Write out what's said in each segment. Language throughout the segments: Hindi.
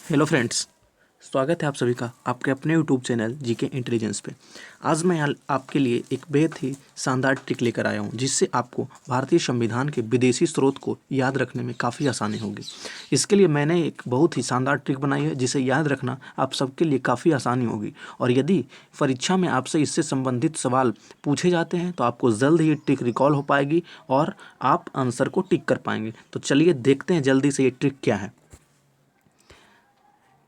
हेलो फ्रेंड्स, स्वागत है आप सभी का आपके अपने यूट्यूब चैनल जीके इंटेलिजेंस पे। आज मैं आपके लिए एक बेहद ही शानदार ट्रिक लेकर आया हूँ जिससे आपको भारतीय संविधान के विदेशी स्रोत को याद रखने में काफ़ी आसानी होगी। इसके लिए मैंने एक बहुत ही शानदार ट्रिक बनाई है जिसे याद रखना आप सबके लिए काफ़ी आसानी होगी। और यदि परीक्षा में आपसे इससे संबंधित सवाल पूछे जाते हैं तो आपको जल्द ही ट्रिक रिकॉल हो पाएगी और आप आंसर को टिक कर पाएंगे। तो चलिए देखते हैं जल्दी से ये ट्रिक क्या है।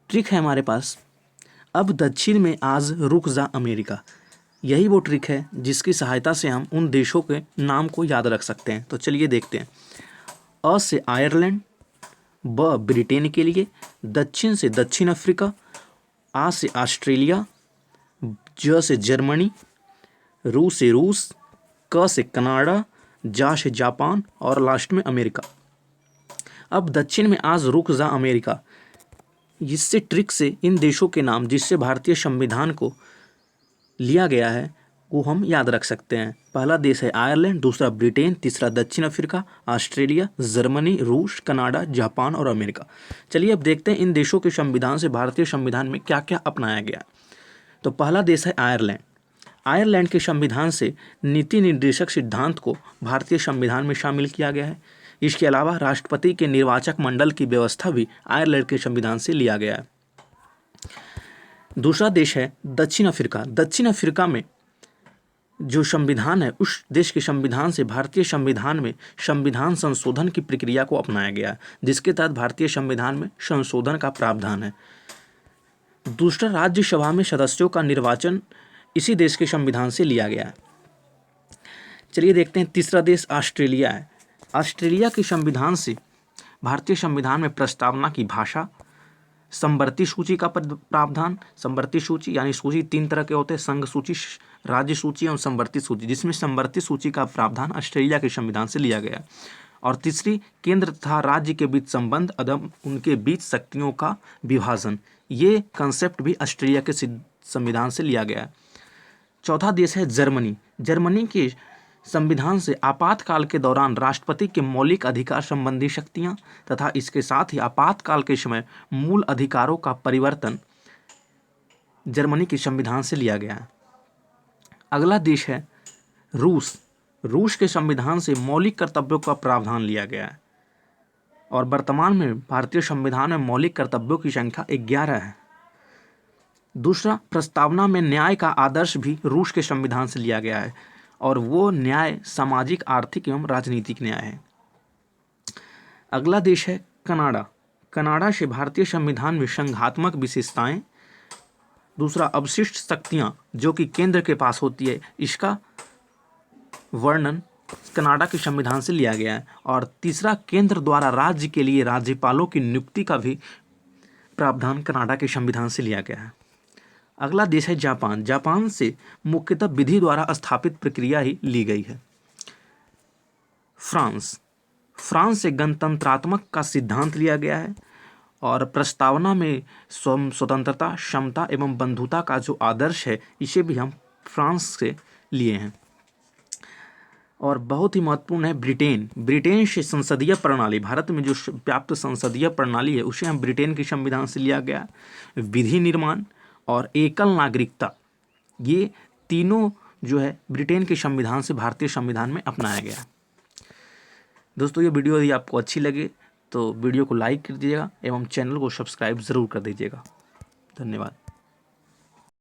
ट्रिक है हमारे पास, अब दक्षिण में आज रुक जा अमेरिका। यही वो ट्रिक है जिसकी सहायता से हम उन देशों के नाम को याद रख सकते हैं। तो चलिए देखते हैं। अ से आयरलैंड, ब ब्रिटेन के लिए, दक्षिण से दक्षिण अफ्रीका, आ से ऑस्ट्रेलिया, ज से जर्मनी, रू से रूस, क से कनाडा, जा से जापान और लास्ट में अमेरिका। अब दक्षिण में आज रुक जा अमेरिका, इससे ट्रिक से इन देशों के नाम जिससे भारतीय संविधान को लिया गया है वो हम याद रख सकते हैं। पहला देश है आयरलैंड, दूसरा ब्रिटेन, तीसरा दक्षिण अफ्रीका, ऑस्ट्रेलिया, जर्मनी, रूस, कनाडा, जापान और अमेरिका। चलिए अब देखते हैं इन देशों के संविधान से भारतीय संविधान में क्या क्या अपनाया गया। तो पहला देश है आयरलैंड। आयरलैंड के संविधान से नीति निर्देशक सिद्धांत को भारतीय संविधान में शामिल किया गया है। इसके अलावा राष्ट्रपति के निर्वाचक मंडल की व्यवस्था भी आयरलैंड के संविधान से लिया गया है। दूसरा देश है दक्षिण अफ्रीका। दक्षिण अफ्रीका में जो संविधान है उस देश के संविधान से भारतीय संविधान में संविधान संशोधन की प्रक्रिया को अपनाया गया है, जिसके तहत भारतीय संविधान में संशोधन का प्रावधान है। दूसरा, राज्यसभा में सदस्यों का निर्वाचन इसी देश के संविधान से लिया गया है। चलिए देखते हैं तीसरा देश ऑस्ट्रेलिया है। ऑस्ट्रेलिया के संविधान से भारतीय संविधान में प्रस्तावना की भाषा, समवर्ती सूची का प्रावधान। समवर्ती सूची यानी सूची तीन तरह के होते हैं, संघ सूची, राज्य सूची और समवर्ती सूची, जिसमें समवर्ती सूची का प्रावधान ऑस्ट्रेलिया के संविधान से लिया गया। और तीसरी, केंद्र तथा राज्य के बीच संबंध अदम उनके बीच शक्तियों का विभाजन, ये कंसेप्ट भी ऑस्ट्रेलिया के संविधान से लिया गया है। चौथा देश है जर्मनी। जर्मनी के संविधान से आपातकाल के दौरान राष्ट्रपति के मौलिक अधिकार संबंधी शक्तियां तथा इसके साथ ही आपातकाल के समय मूल अधिकारों का परिवर्तन जर्मनी के संविधान से लिया गया है। अगला देश है रूस। रूस के संविधान से मौलिक कर्तव्यों का प्रावधान लिया गया है और वर्तमान में भारतीय संविधान में मौलिक कर्तव्यों की संख्या 11 है। दूसरा, प्रस्तावना में न्याय का आदर्श भी रूस के संविधान से लिया गया है और वो न्याय सामाजिक, आर्थिक एवं राजनीतिक न्याय है। अगला देश है कनाडा। कनाडा से भारतीय संविधान में संघात्मक विशेषताएं, दूसरा अवशिष्ट शक्तियां जो कि केंद्र के पास होती है, इसका वर्णन कनाडा के संविधान से लिया गया है। और तीसरा, केंद्र द्वारा राज्य के लिए राज्यपालों की नियुक्ति का भी प्रावधान कनाडा के संविधान से लिया गया है। अगला देश है जापान। जापान से मुख्यतः विधि द्वारा स्थापित प्रक्रिया ही ली गई है। फ्रांस। फ्रांस से गणतंत्रात्मक का सिद्धांत लिया गया है और प्रस्तावना में स्वतंत्रता, समता एवं बंधुता का जो आदर्श है इसे भी हम फ्रांस से लिए हैं। और बहुत ही महत्वपूर्ण है ब्रिटेन। ब्रिटेन से संसदीय प्रणाली, भारत में जो व्याप्त संसदीय प्रणाली है उसे हम ब्रिटेन के संविधान से लिया गया। विधि निर्माण और एकल नागरिकता, ये तीनों जो है ब्रिटेन के संविधान से भारतीय संविधान में अपनाया गया। दोस्तों, ये वीडियो यदि आपको अच्छी लगे तो वीडियो को लाइक कर दीजिएगा एवं चैनल को सब्सक्राइब ज़रूर कर दीजिएगा। धन्यवाद।